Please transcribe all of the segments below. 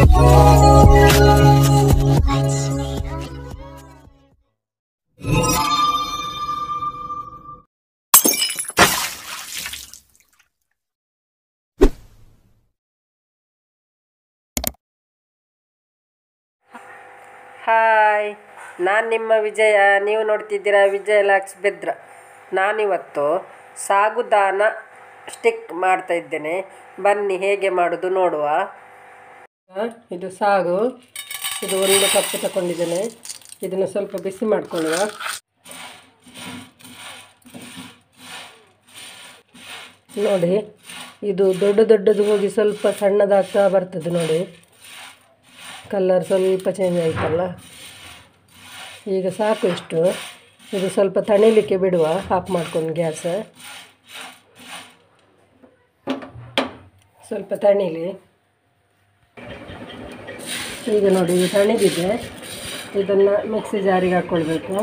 Hi, ನಾನು ನಿಮ್ಮ ವಿಜಯ. ನೀವು ನೋಡ್ತಿದ್ದೀರಾ ವಿಜಯ ಲಾಕ್ಸ್ ಬೆದ್ರ. ನಾನಿವತ್ತು ಸಾಗುದಾನ ಸ್ಟಿಕ್ ಮಾಡ್ತಾ ಇದ್ದೇನೆ. ಬನ್ನಿ ಹೇಗೆ ಮಾಡೋದು ನೋಡುವ. ಇದು ಸಾಗು, ಇದು 1 ಕಪ್ ತಗೊಂಡಿದ್ದೇನೆ. ಇದನ್ನು ಸ್ವಲ್ಪ ಬಿಸಿ ಮಾಡಿಕೊಳ್ಳುವ. ನೋಡಿ, ಇದು ದೊಡ್ಡದು ಹೋಗಿ ಸ್ವಲ್ಪ ಸಣ್ಣದಾಗ್ತಾ ಬರ್ತದೆ. ನೋಡಿ, ಕಲರ್ ಸ್ವಲ್ಪ ಚೇಂಜ್ ಆಯಿತಲ್ಲ. ಈಗ ಸಾಕು ಇಷ್ಟು. ಇದು ಸ್ವಲ್ಪ ತಣಿಲಿಕ್ಕೆ ಬಿಡುವ. ಆಫ್ ಮಾಡ್ಕೊಂಡು ಗ್ಯಾಸ್ ಸ್ವಲ್ಪ ತಣಿಲಿ. ಈಗ ನೋಡಿ, ಇದು ತಣಿದಿದೆ. ಇದನ್ನು ಮಿಕ್ಸಿ ಜಾರಿಗೆ ಹಾಕ್ಕೊಳ್ಬೇಕು.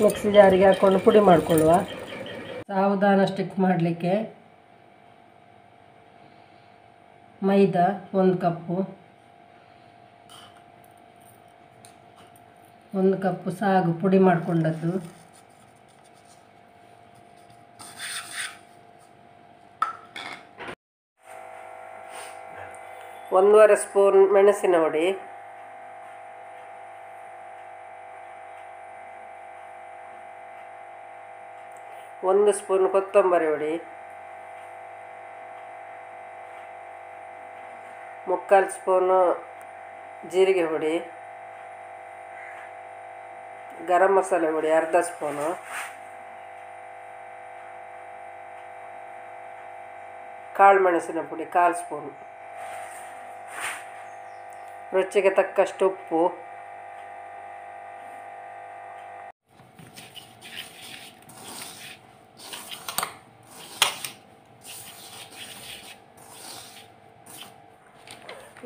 ಮಿಕ್ಸಿ ಜಾರಿಗೆ ಹಾಕ್ಕೊಂಡು ಪುಡಿ ಮಾಡಿಕೊಳ್ಳುವ. ಸಾಬುದಾನ ಸ್ಟಿಕ್ ಮಾಡಲಿಕ್ಕೆ ಮೈದಾ 1 ಕಪ್ಪು, 1 ಕಪ್ಪು ಸಾಗು ಪುಡಿ ಮಾಡಿಕೊಂಡದ್ದು, ಒಂದೂವರೆ ಸ್ಪೂನ್ ಮೆಣಸಿನ ಹುಡಿ, 1 ಸ್ಪೂನ್ ಕೊತ್ತಂಬರಿ ಹುಡಿ, 3/4 ಸ್ಪೂನು ಜೀರಿಗೆ ಹುಡಿ, ಗರಂ ಮಸಾಲೆ ಹುಡಿ 1/2 ಸ್ಪೂನು, ಕಾಳು ಮೆಣಸಿನ ಪುಡಿ 1/4 ಸ್ಪೂನು, ರುಚಿಗೆ ತಕ್ಕಷ್ಟು ಉಪ್ಪು,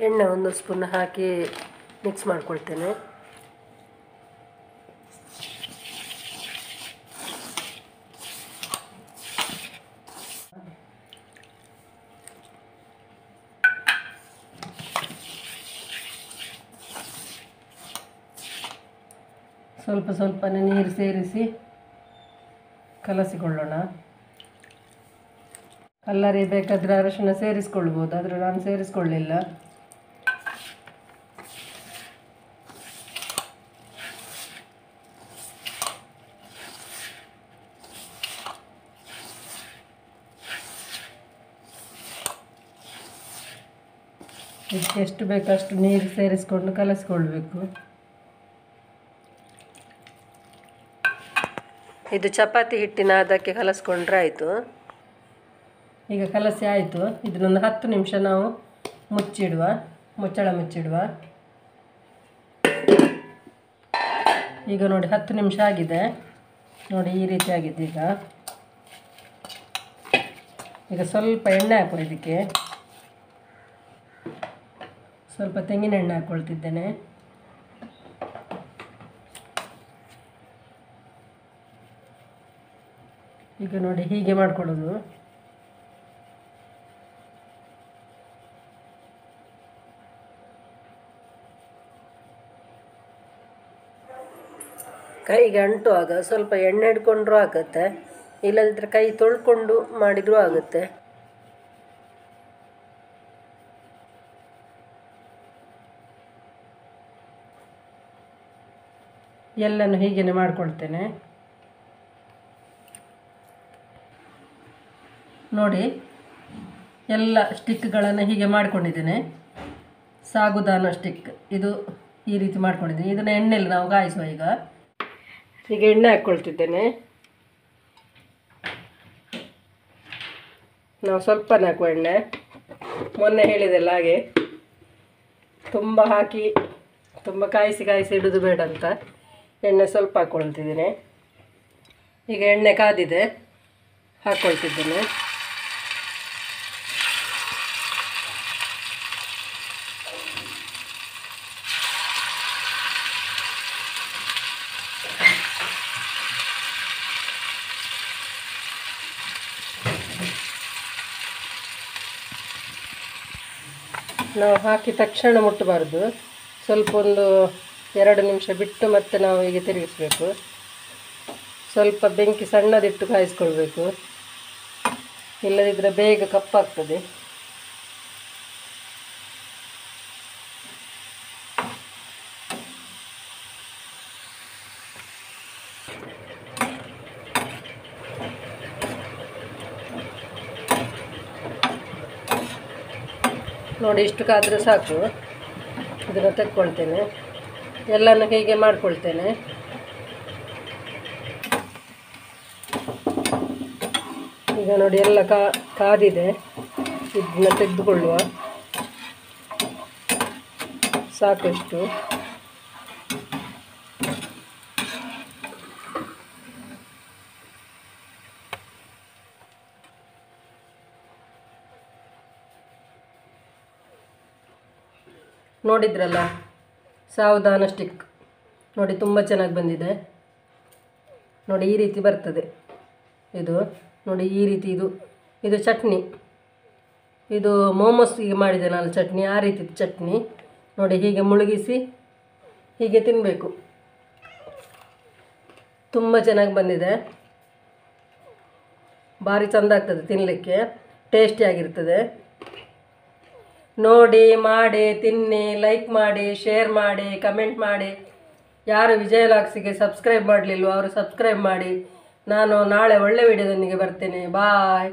ಎಣ್ಣೆ 1 ಸ್ಪೂನ್ ಹಾಕಿ ಮಿಕ್ಸ್ ಮಾಡ್ಕೊಳ್ತೇನೆ. ಸ್ವಲ್ಪನೇ ನೀರು ಸೇರಿಸಿ ಕಲಸಿಕೊಳ್ಳೋಣ. ಕಲ್ಲರಿ ಬೇಕಾದರೆ ಅರಶಿನ ಸೇರಿಸ್ಕೊಳ್ಬೋದು, ಆದರೆ ನಾನು ಸೇರಿಸ್ಕೊಳ್ಳಿಲ್ಲ. ಇದಕ್ಕೆ ಎಷ್ಟು ಬೇಕಷ್ಟು ನೀರು ಸೇರಿಸ್ಕೊಂಡು ಕಲಸಿಕೊಳ್ಬೇಕು. ಇದು ಚಪಾತಿ ಹಿಟ್ಟಿನ ಅದಕ್ಕೆ ಕಲಸ್ಕೊಂಡ್ರೆ ಆಯಿತು. ಈಗ ಕಲಸಿ ಆಯಿತು. ಇದನ್ನೊಂದು 10 ನಿಮಿಷ ನಾವು ಮುಚ್ಚಳ ಮುಚ್ಚಿಡುವ. ಈಗ ನೋಡಿ 10 ನಿಮಿಷ ಆಗಿದೆ. ನೋಡಿ, ಈ ರೀತಿ ಆಗಿದೆ. ಈಗ ಸ್ವಲ್ಪ ಎಣ್ಣೆ ಹಾಕುವ. ಇದಕ್ಕೆ ಸ್ವಲ್ಪ ತೆಂಗಿನ ಎಣ್ಣೆ ಹಾಕ್ಕೊಳ್ತಿದ್ದೇನೆ. ಈಗ ನೋಡಿ, ಹೀಗೆ ಮಾಡ್ಕೊಳ್ಳೋದು. ಕೈಗೆ ಅಂಟುವಾಗ ಸ್ವಲ್ಪ ಎಣ್ಣೆ ಹಿಡ್ಕೊಂಡ್ರೂ ಆಗುತ್ತೆ, ಇಲ್ಲದಿದ್ದರೆ ಕೈ ತೊಳ್ಕೊಂಡು ಮಾಡಿದರೂ ಆಗುತ್ತೆ. ಎಲ್ಲನೂ ಹೀಗೇ ಮಾಡ್ಕೊಳ್ತೇನೆ. ನೋಡಿ, ಎಲ್ಲ ಸ್ಟಿಕ್ಗಳನ್ನು ಹೀಗೆ ಮಾಡ್ಕೊಂಡಿದ್ದೇನೆ. ಸಾಗುದಾನ ಸ್ಟಿಕ್ ಇದು ಈ ರೀತಿ ಮಾಡ್ಕೊಂಡಿದ್ದೀನಿ. ಇದನ್ನು ಎಣ್ಣೆಯಲ್ಲಿ ನಾವು ಕಾಯಿಸುವ. ಈಗ ಎಣ್ಣೆ ಹಾಕ್ಕೊಳ್ತಿದ್ದೇನೆ. ನಾವು ಸ್ವಲ್ಪನೇ ಹಾಕುವ ಎಣ್ಣೆ. ಮೊನ್ನೆ ಹೇಳಿದೆಲ್ಲ ಹಾಗೆ ತುಂಬ ಹಾಕಿ ತುಂಬ ಕಾಯಿಸಿ ಇಡೋದು ಬೇಡ ಅಂತ ಎಣ್ಣೆ ಸ್ವಲ್ಪ ಹಾಕ್ಕೊಳ್ತಿದ್ದೇನೆ. ಈಗ ಎಣ್ಣೆ ಕಾದಿದೆ, ಹಾಕ್ಕೊಳ್ತಿದ್ದೇನೆ. ನಾವು ಹಾಕಿ ತಕ್ಷಣ ಮುಟ್ಟಬಾರ್ದು, ಸ್ವಲ್ಪ ಒಂದು 2 ನಿಮಿಷ ಬಿಟ್ಟು ಮತ್ತೆ ನಾವು ಹೀಗೆ ತಿರುಗಿಸಬೇಕು. ಸ್ವಲ್ಪ ಬೆಂಕಿ ಸಣ್ಣದಿಟ್ಟು ಕಾಯಿಸ್ಕೊಳ್ಬೇಕು, ಇಲ್ಲದಿದ್ದರೆ ಬೇಗ ಕಪ್ಪಾಗ್ತದೆ. ನೋಡಿ, ಇಷ್ಟು ಕಾದರೆ ಸಾಕು. ಇದನ್ನು ತೆಕ್ಕೊಳ್ತೇನೆ, ಎಲ್ಲನೂ ಹೀಗೆ ಮಾಡ್ಕೊಳ್ತೇನೆ. ಈಗ ನೋಡಿ ಎಲ್ಲ ಕಾದಿದೆ, ಇದನ್ನ ತೆಗೆದುಕೊಳ್ಳುವ. ಸಾಕು ಇಷ್ಟು. ನೋಡಿದ್ರಲ್ಲ, ಸಾವಧಾನ ಸ್ಟಿಕ್ ನೋಡಿ, ತುಂಬ ಚೆನ್ನಾಗಿ ಬಂದಿದೆ. ನೋಡಿ, ಈ ರೀತಿ ಬರ್ತದೆ ಇದು. ನೋಡಿ, ಈ ರೀತಿ ಇದು ಚಟ್ನಿ. ಇದು ಮೋಮೋಸ್ಗೆ ಮಾಡಿದೆ ನಾನು ಚಟ್ನಿ, ಆ ರೀತಿ ಚಟ್ನಿ. ನೋಡಿ, ಹೀಗೆ ಮುಳುಗಿಸಿ ಹೀಗೆ ತಿನ್ನಬೇಕು. ತುಂಬ ಚೆನ್ನಾಗಿ ಬಂದಿದೆ, ಭಾರಿ ಚೆಂದ ಆಗ್ತದೆ ತಿನ್ನಲಿಕ್ಕೆ, ಟೇಸ್ಟಿಯಾಗಿರ್ತದೆ. ನೋಡಿ, ಮಾಡಿ ತಿನ್ನಿ, ಲೈಕ್ ಮಾಡಿ, ಶೇರ್ ಮಾಡಿ, ಕಮೆಂಟ್ ಮಾಡಿ. ಯಾರು ವಿಜಯ ಲಾಕ್ಸಿಗೆ ಸಬ್ಸ್ಕ್ರೈಬ್ ಮಾಡಲಿಲ್ವೋ ಅವರು ಸಬ್ಸ್ಕ್ರೈಬ್ ಮಾಡಿ. ನಾನು ನಾಳೆ ಒಳ್ಳೆ ವಿಡಿಯೋದೊಂದಿಗೆ ಬರ್ತೇನೆ. ಬಾಯ್.